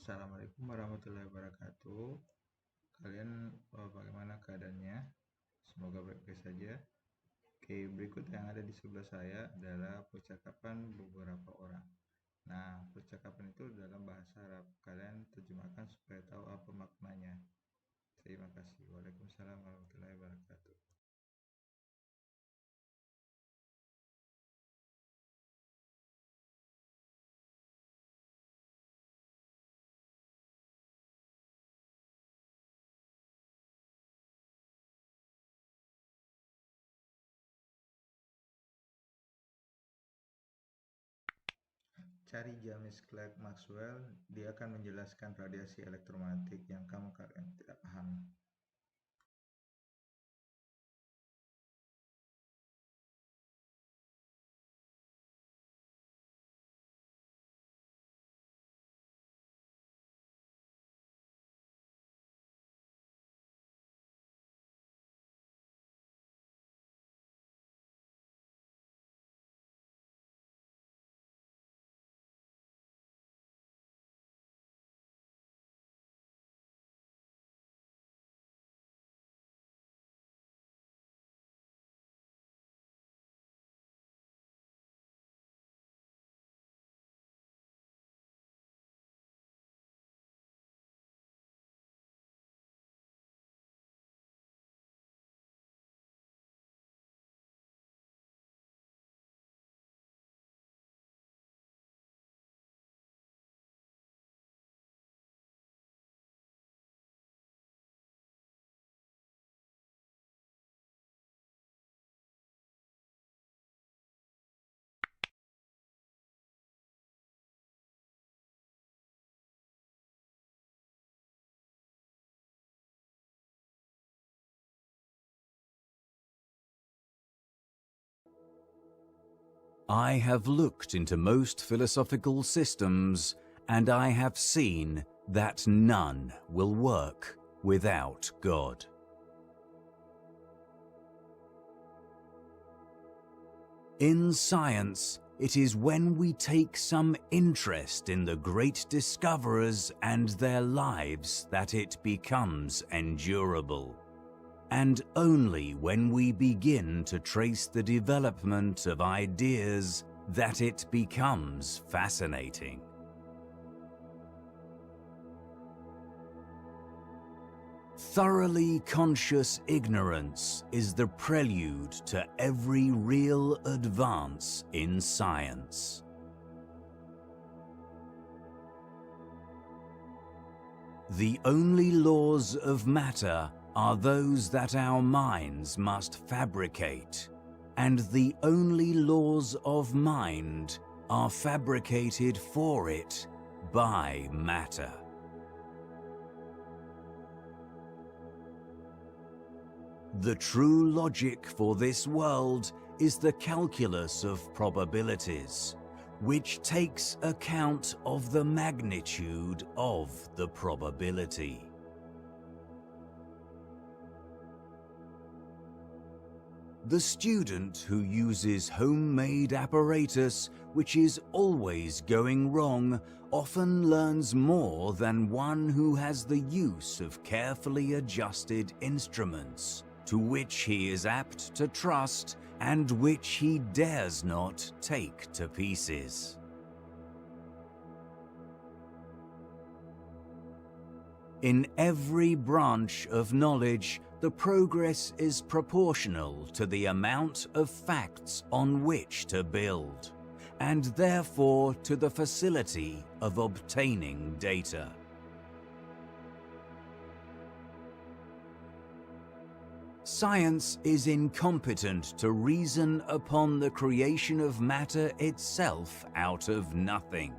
Assalamualaikum warahmatullahi wabarakatuh. Kalian bagaimana keadaannya? Semoga baik-baik saja. Oke, berikut yang ada di sebelah saya adalah percakapan beberapa orang. Nah, percakapan itu dalam bahasa Arab. Kalian terjemahkan supaya tahu apa maknanya. Terima kasih. Waalaikumsalam warahmatullahi wabarakatuh. Cari James Clerk Maxwell, dia akan menjelaskan radiasi elektromagnetik yang kalian tidak pahami. I have looked into most philosophical systems, and I have seen that none will work without God. In science, it is when we take some interest in the great discoverers and their lives that it becomes endurable. And only when we begin to trace the development of ideas that it becomes fascinating. Thoroughly conscious ignorance is the prelude to every real advance in science. The only laws of matter are those that our minds must fabricate, and the only laws of mind are fabricated for it by matter. The true logic for this world is the calculus of probabilities, which takes account of the magnitude of the probability. The student who uses homemade apparatus which is always going wrong often learns more than one who has the use of carefully adjusted instruments, to which he is apt to trust and which he dares not take to pieces. In every branch of knowledge, the progress is proportional to the amount of facts on which to build, and therefore to the facility of obtaining data. Science is incompetent to reason upon the creation of matter itself out of nothing.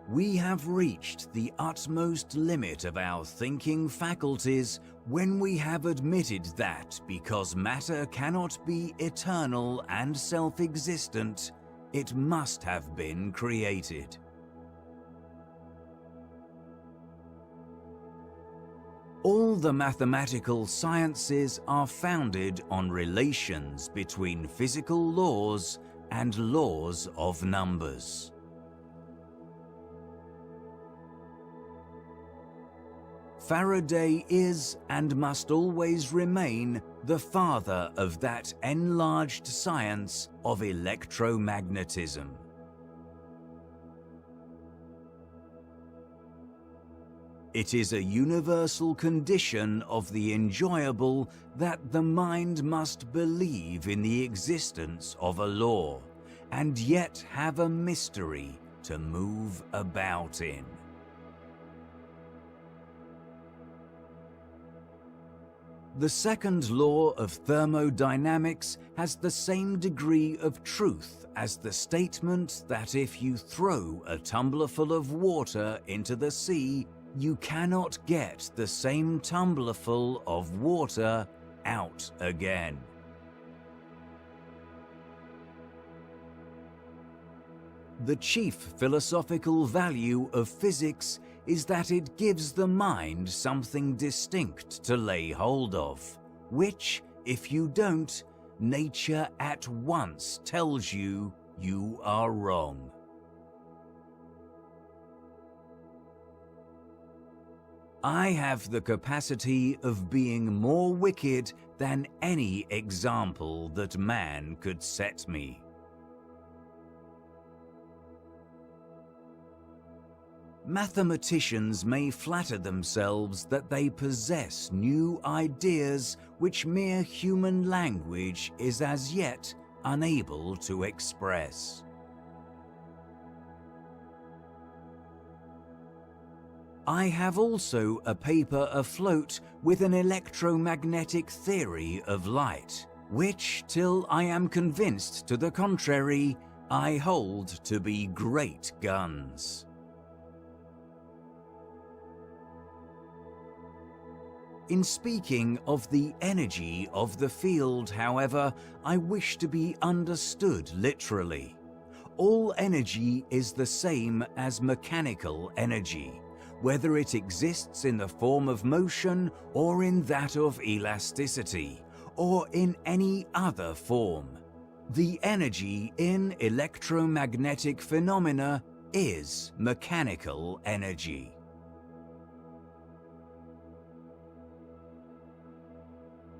We have reached the utmost limit of our thinking faculties when we have admitted that because matter cannot be eternal and self-existent, it must have been created. All the mathematical sciences are founded on relations between physical laws and laws of numbers. Faraday is and must always remain the father of that enlarged science of electromagnetism. It is a universal condition of the enjoyable that the mind must believe in the existence of a law, and yet have a mystery to move about in. The second law of thermodynamics has the same degree of truth as the statement that if you throw a tumblerful of water into the sea, you cannot get the same tumblerful of water out again. The chief philosophical value of physics is that it gives the mind something distinct to lay hold of, which, if you don't, nature at once tells you you are wrong. I have the capacity of being more wicked than any example that man could set me. Mathematicians may flatter themselves that they possess new ideas which mere human language is as yet unable to express. I have also a paper afloat with an electromagnetic theory of light, which, till I am convinced to the contrary, I hold to be great guns. In speaking of the energy of the field, however, I wish to be understood literally. All energy is the same as mechanical energy, whether it exists in the form of motion or in that of elasticity, or in any other form. The energy in electromagnetic phenomena is mechanical energy.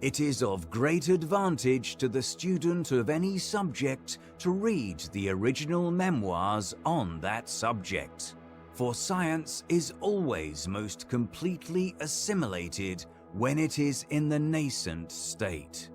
It is of great advantage to the student of any subject to read the original memoirs on that subject, for science is always most completely assimilated when it is in the nascent state.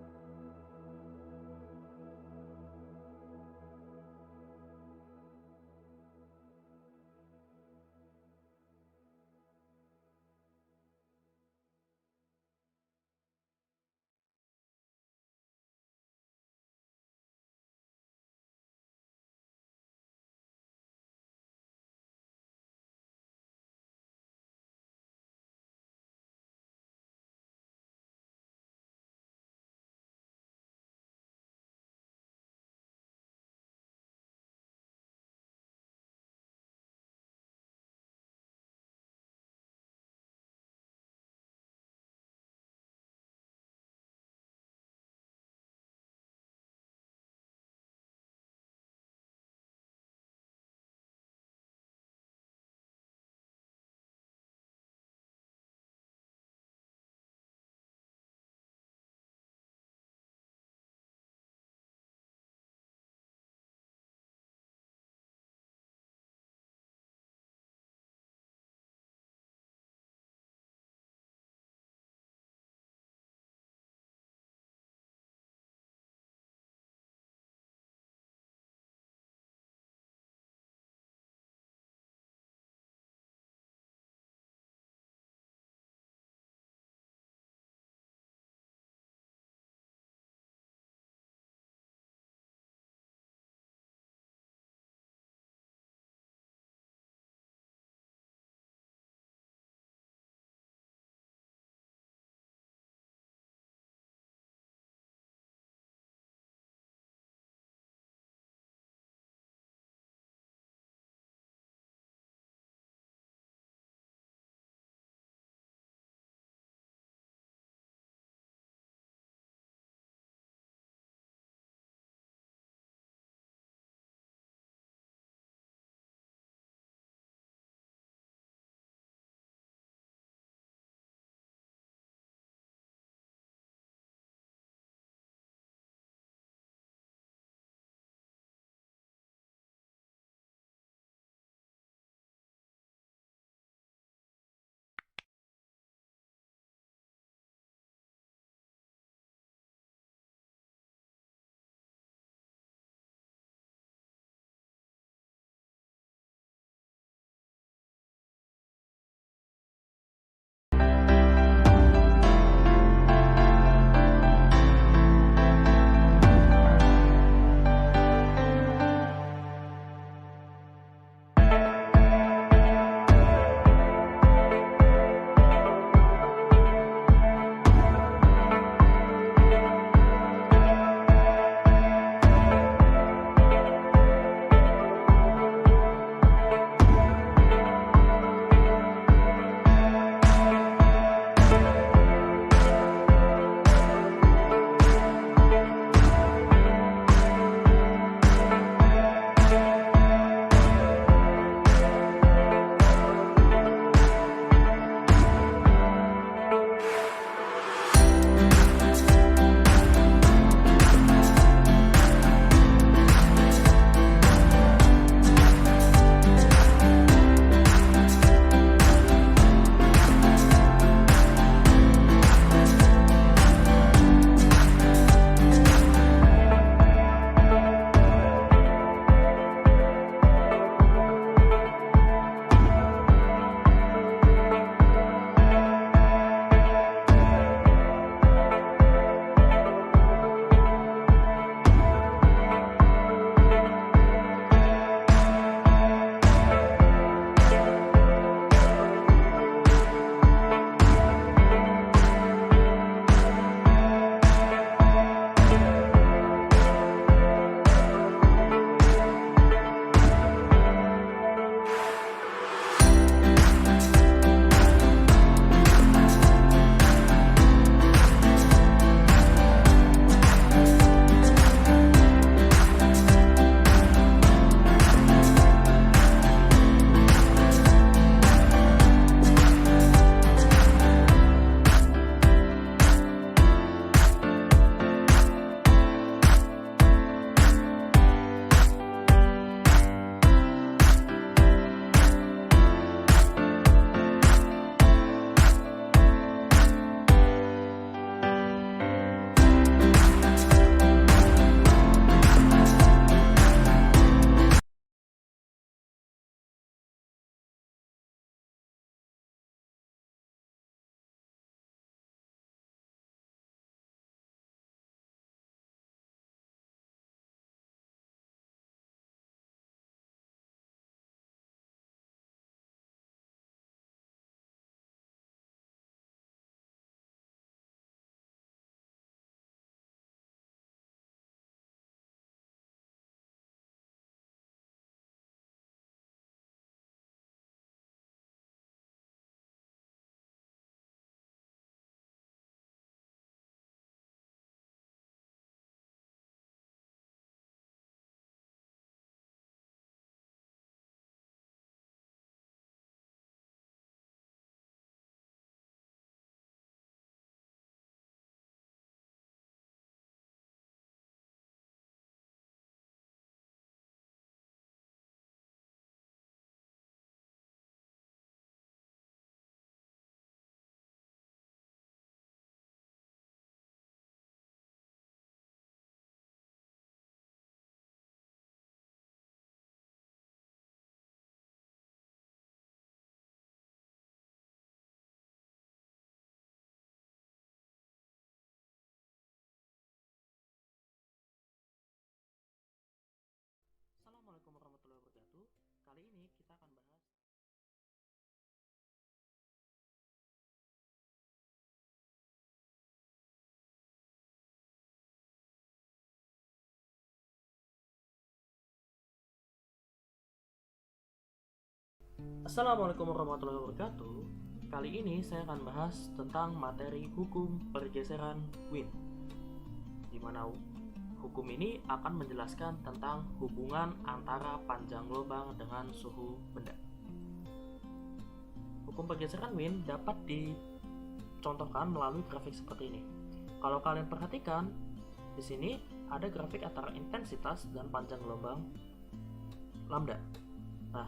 Assalamualaikum warahmatullahi wabarakatuh. Kali ini saya akan bahas tentang materi hukum pergeseran wind, di mana hukum ini akan menjelaskan tentang hubungan antara panjang gelombang dengan suhu benda. Hukum pergeseran wind dapat dicontohkan melalui grafik seperti ini. Kalau kalian perhatikan, di sini ada grafik antara intensitas dan panjang gelombang lambda. Nah,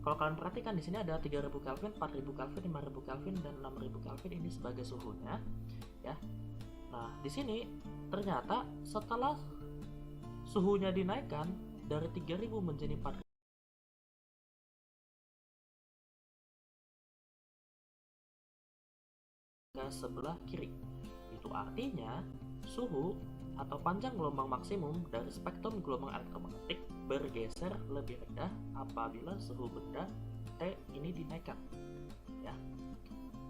kalau kalian perhatikan di sini ada 3000 Kelvin, 4000 Kelvin, 5000 Kelvin, dan 6000 Kelvin ini sebagai suhunya, ya. Nah, di sini ternyata setelah suhunya dinaikkan dari 3000 menjadi 4000 ke sebelah kiri. Itu artinya suhu atau panjang gelombang maksimum dari spektrum gelombang elektromagnetik bergeser lebih rendah apabila suhu benda T ini dinaikkan, ya,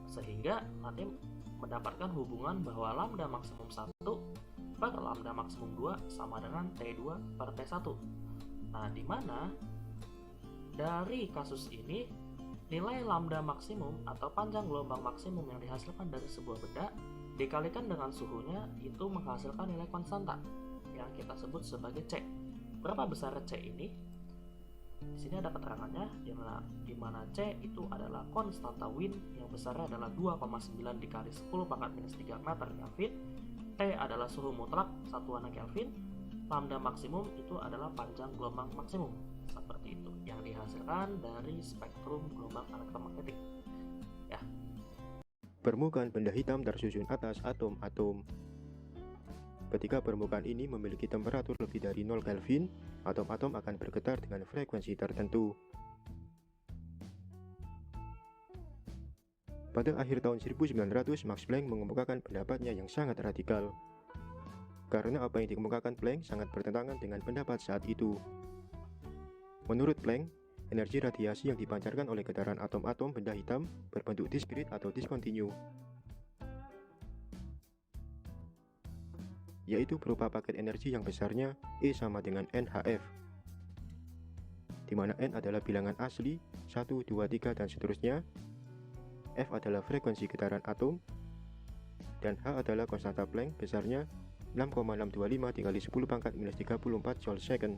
sehingga nanti mendapatkan hubungan bahwa lambda maksimum 1 per lambda maksimum 2 sama dengan T2 per T1. Nah, di mana dari kasus ini nilai lambda maksimum atau panjang gelombang maksimum yang dihasilkan dari sebuah benda dikalikan dengan suhunya itu menghasilkan nilai konstanta yang kita sebut sebagai C. Berapa besar C ini? Di sini ada keterangannya di mana C itu adalah konstanta wind yang besarnya adalah 2,9 dikali 10 pangkat minus 3 meter Kelvin. T adalah suhu mutlak satuannya Kelvin. Lambda maksimum itu adalah panjang gelombang maksimum, seperti itu, yang dihasilkan dari spektrum gelombang elektromagnetik, ya. Permukaan benda hitam tersusun atas atom-atom. Ketika permukaan ini memiliki temperatur lebih dari 0 Kelvin, atom-atom akan bergetar dengan frekuensi tertentu. Pada akhir tahun 1900, Max Planck mengemukakan pendapatnya yang sangat radikal. Karena apa yang dikemukakan Planck sangat bertentangan dengan pendapat saat itu. Menurut Planck, energi radiasi yang dipancarkan oleh getaran atom-atom benda hitam berbentuk diskrit atau diskontinu, yaitu berupa paket energi yang besarnya E sama dengan NhF, di mana N adalah bilangan asli 1, 2, 3, dan seterusnya, F adalah frekuensi getaran atom, dan H adalah konstanta Planck besarnya 6,625 dikali 10 pangkat minus 34 Joule second.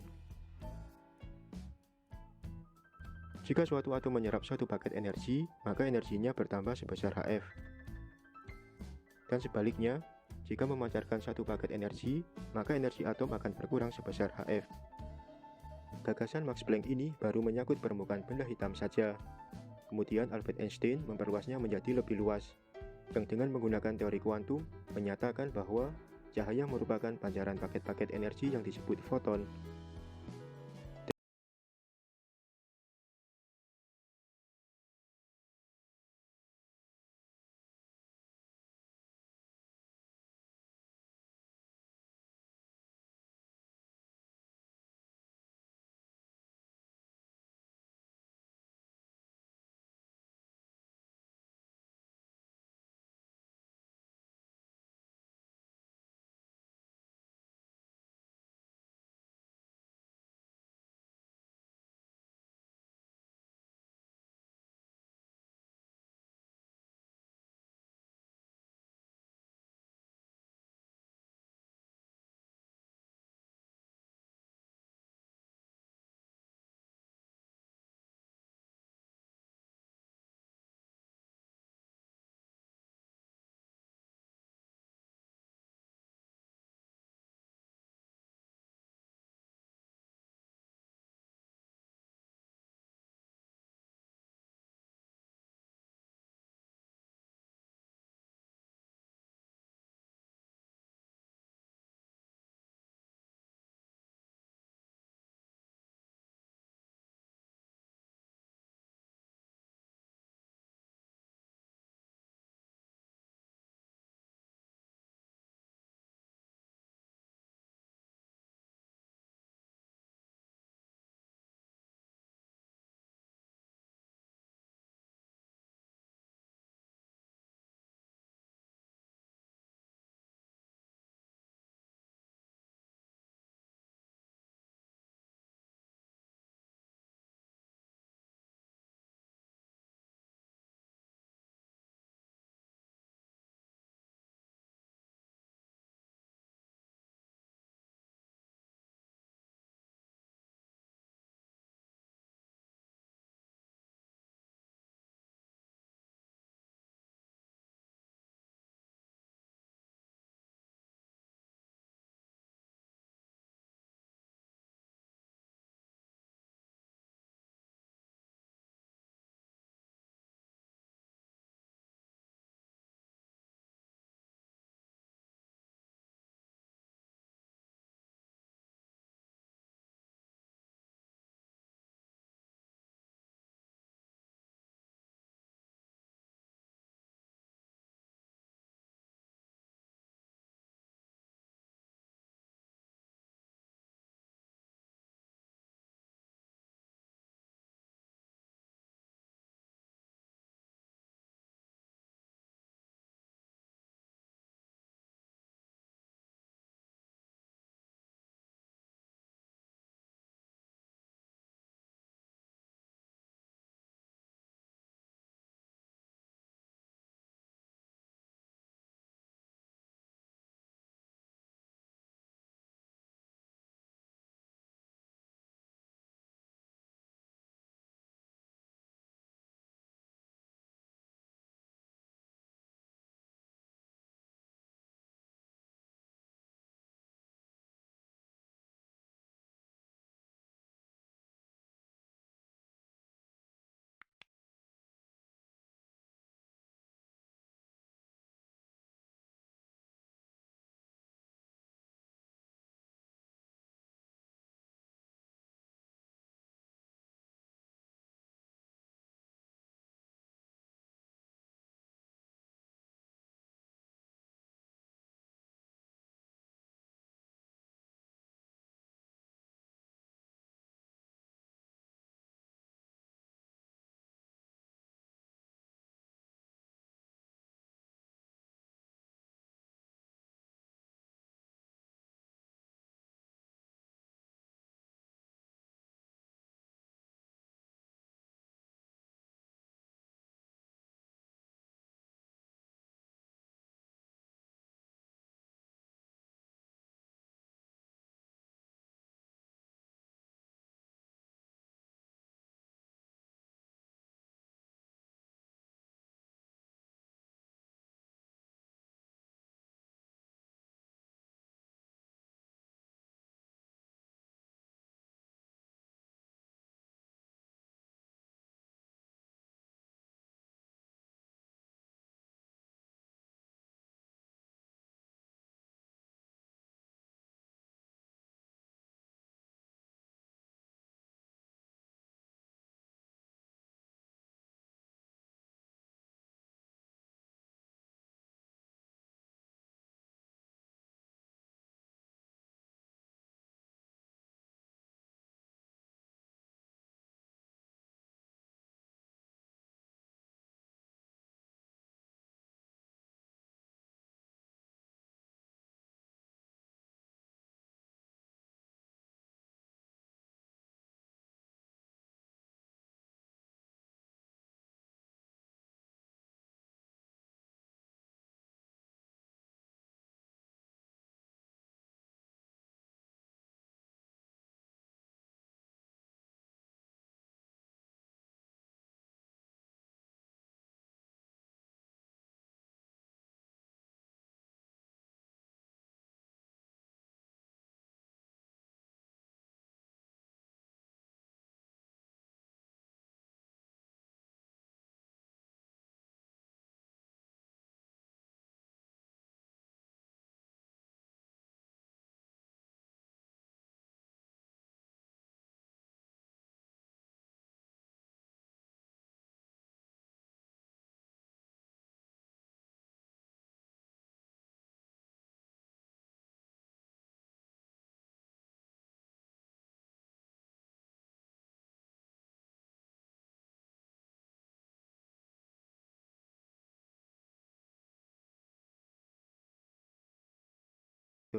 Jika suatu atom menyerap suatu paket energi, maka energinya bertambah sebesar Hf. Dan sebaliknya, jika memancarkan satu paket energi, maka energi atom akan berkurang sebesar Hf. Gagasan Max Planck ini baru menyangkut permukaan benda hitam saja. Kemudian Albert Einstein memperluasnya menjadi lebih luas, yang dengan menggunakan teori kuantum menyatakan bahwa cahaya merupakan pancaran paket-paket energi yang disebut foton.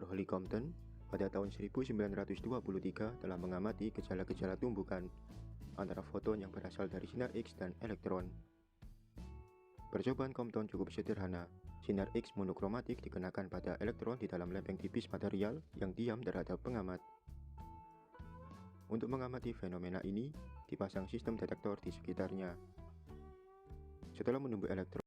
Arthur Holly Compton pada tahun 1923 telah mengamati gejala-gejala tumbukan antara foton yang berasal dari sinar X dan elektron. Percobaan Compton cukup sederhana. Sinar X monokromatik dikenakan pada elektron di dalam lempeng tipis material yang diam terhadap pengamat. Untuk mengamati fenomena ini, dipasang sistem detektor di sekitarnya. Setelah menunggu elektron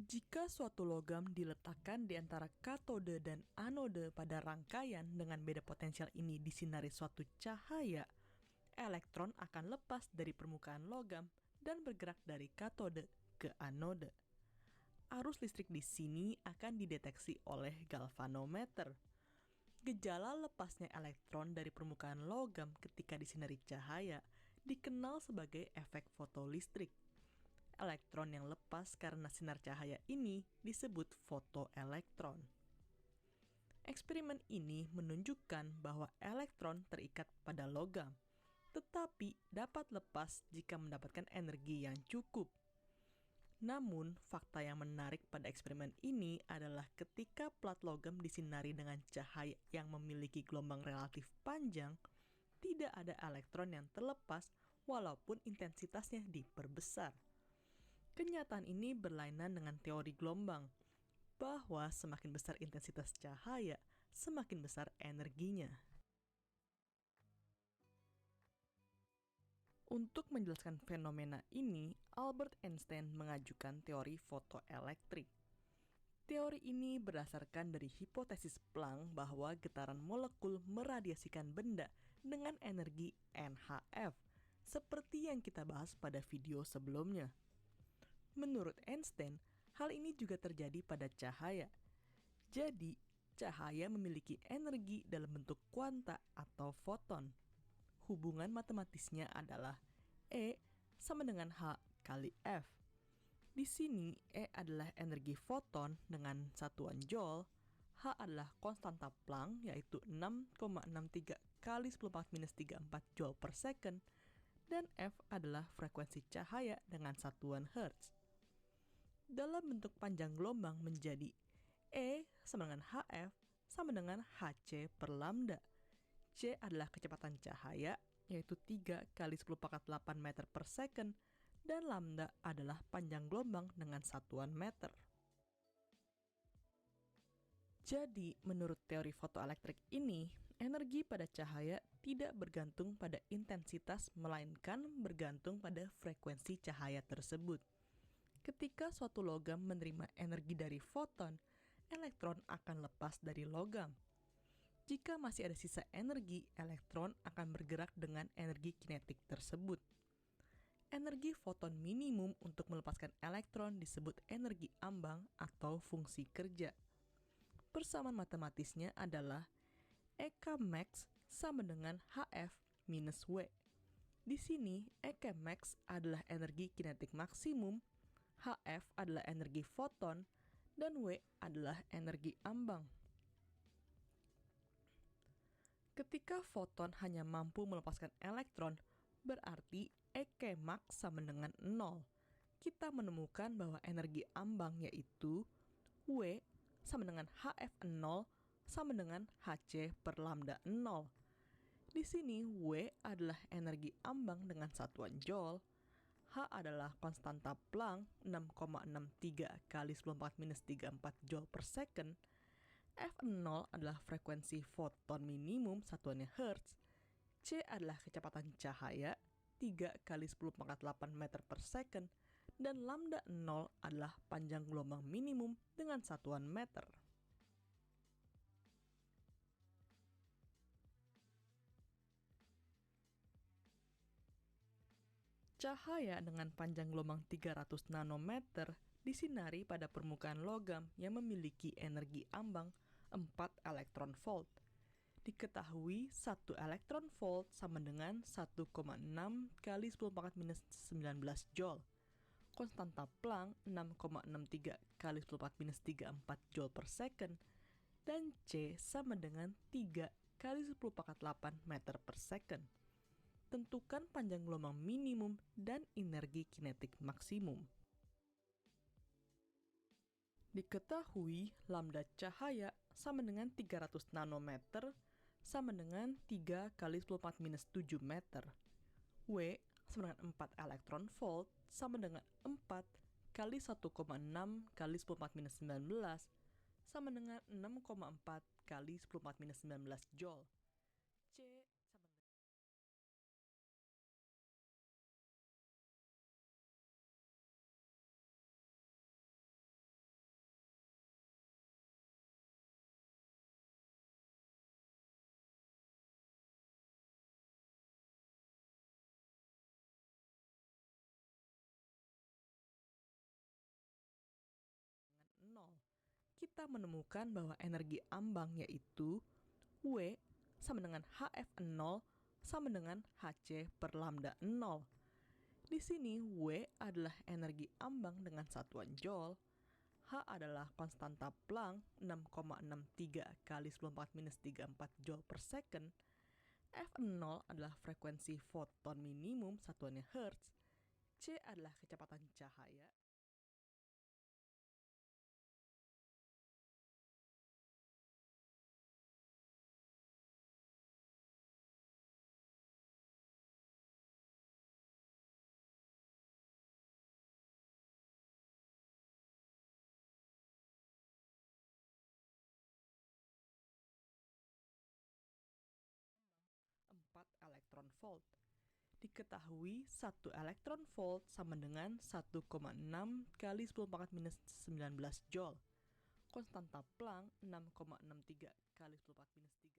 Jika suatu logam diletakkan di antara katode dan anode pada rangkaian dengan beda potensial ini disinari suatu cahaya, elektron akan lepas dari permukaan logam dan bergerak dari katode ke anode. Arus listrik di sini akan dideteksi oleh galvanometer. Gejala lepasnya elektron dari permukaan logam ketika disinari cahaya dikenal sebagai efek fotolistrik. Elektron yang lepas karena sinar cahaya ini disebut fotoelektron. Eksperimen ini menunjukkan bahwa elektron terikat pada logam, tetapi dapat lepas jika mendapatkan energi yang cukup. Namun, fakta yang menarik pada eksperimen ini adalah ketika plat logam disinari dengan cahaya yang memiliki gelombang relatif panjang, tidak ada elektron yang terlepas walaupun intensitasnya diperbesar. Kenyataan ini berlainan dengan teori gelombang, bahwa semakin besar intensitas cahaya, semakin besar energinya. Untuk menjelaskan fenomena ini, Albert Einstein mengajukan teori fotoelektrik. Teori ini berdasarkan dari hipotesis Planck bahwa getaran molekul meradiasikan benda dengan energi NhF, seperti yang kita bahas pada video sebelumnya. Menurut Einstein, hal ini juga terjadi pada cahaya. Jadi, cahaya memiliki energi dalam bentuk kuanta atau foton. Hubungan matematisnya adalah E sama dengan H kali F. Di sini, E adalah energi foton dengan satuan joule, H adalah konstanta Planck yaitu 6,63 kali 10⁻⁻34 joule per second, dan F adalah frekuensi cahaya dengan satuan Hertz. Dalam bentuk panjang gelombang menjadi E sama dengan HF sama dengan HC per lambda. C adalah kecepatan cahaya, yaitu 3 kali 10⁻8 meter per second, dan lambda adalah panjang gelombang dengan satuan meter. Jadi, menurut teori fotoelektrik ini, energi pada cahaya tidak bergantung pada intensitas, melainkan bergantung pada frekuensi cahaya tersebut. Ketika suatu logam menerima energi dari foton, elektron akan lepas dari logam. Jika masih ada sisa energi, elektron akan bergerak dengan energi kinetik tersebut. Energi foton minimum untuk melepaskan elektron disebut energi ambang atau fungsi kerja. Persamaan matematisnya adalah EK max sama dengan HF minus W. Di sini, EK max adalah energi kinetik maksimum, HF adalah energi foton, dan W adalah energi ambang. Ketika foton hanya mampu melepaskan elektron, berarti EK max sama dengan 0. Kita menemukan bahwa energi ambang yaitu W sama dengan HF0 sama dengan HC per lambda 0. Di sini W adalah energi ambang dengan satuan joule, H adalah konstanta Planck 6,63 kali 10⁻⁻34 joule per second, F0 adalah frekuensi foton minimum satuannya Hertz, C adalah kecepatan cahaya 3 kali 10⁻8 meter per second, dan lambda 0 adalah panjang gelombang minimum dengan satuan meter. Cahaya dengan panjang gelombang 300 nanometer disinari pada permukaan logam yang memiliki energi ambang 4 elektron volt. Diketahui 1 elektron volt sama dengan 1,6 kali 10 pangkat minus 19 joule. Konstanta Planck 6,63 kali 10 pangkat minus 34 joule per second. Dan C sama dengan 3 kali 10 pangkat 8 meter per second. Tentukan panjang gelombang minimum dan energi kinetik maksimum. Diketahui lambda cahaya sama dengan 300 nanometer sama dengan 3 kali 10 pangkat minus 7 meter. W sama dengan 4 elektron volt sama dengan 4 kali 1,6 kali 10 pangkat minus 19 sama dengan 6,4 kali 10 pangkat minus 19 joule. C sama dengan kita menemukan bahwa energi ambang yaitu W sama dengan HF0 sama dengan Hc per lambda 0. Di sini W adalah energi ambang dengan satuan joule, H adalah konstanta Planck 6,63 kali 10 pangkat minus 34 joule per second, F0 adalah frekuensi foton minimum satuannya Hertz, C adalah kecepatan cahaya, elektron volt. Diketahui 1 elektron volt sama dengan 1,6 kali 10 pangkat minus 19 joule. Konstanta Planck 6,63 kali 10 pangkat minus 34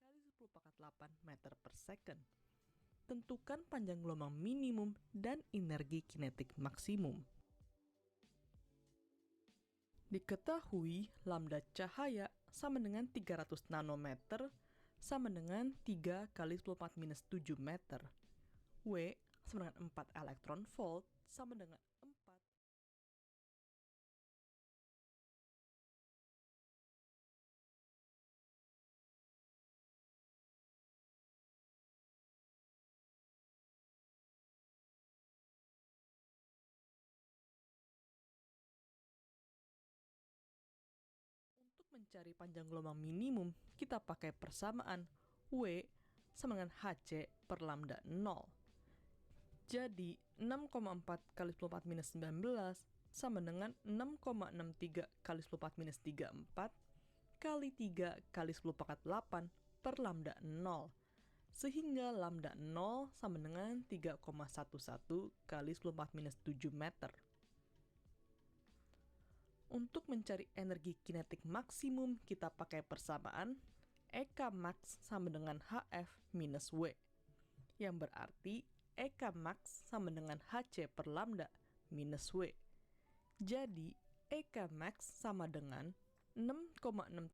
kali 10 pangkat 8 meter per second. Tentukan panjang gelombang minimum dan energi kinetik maksimum. Diketahui lambda cahaya sama dengan 300 nanometer sama dengan 3 kali 10 pangkat minus 7 meter. W sama dengan 4 elektron volt sama dengan 4 mencari panjang gelombang minimum, kita pakai persamaan W sama dengan Hc per lambda 0. Jadi, 6,4 kali 10 minus 19 sama dengan 6,63 kali 10 minus 34 kali 3 kali 10 pangkat 8 per lambda 0. Sehingga lambda 0 sama dengan 3,11 kali 10 minus 7 meter. Untuk mencari energi kinetik maksimum, kita pakai persamaan EK max sama dengan HF minus W, yang berarti EK max sama dengan Hc per lambda minus W. Jadi, EK max sama dengan 6,6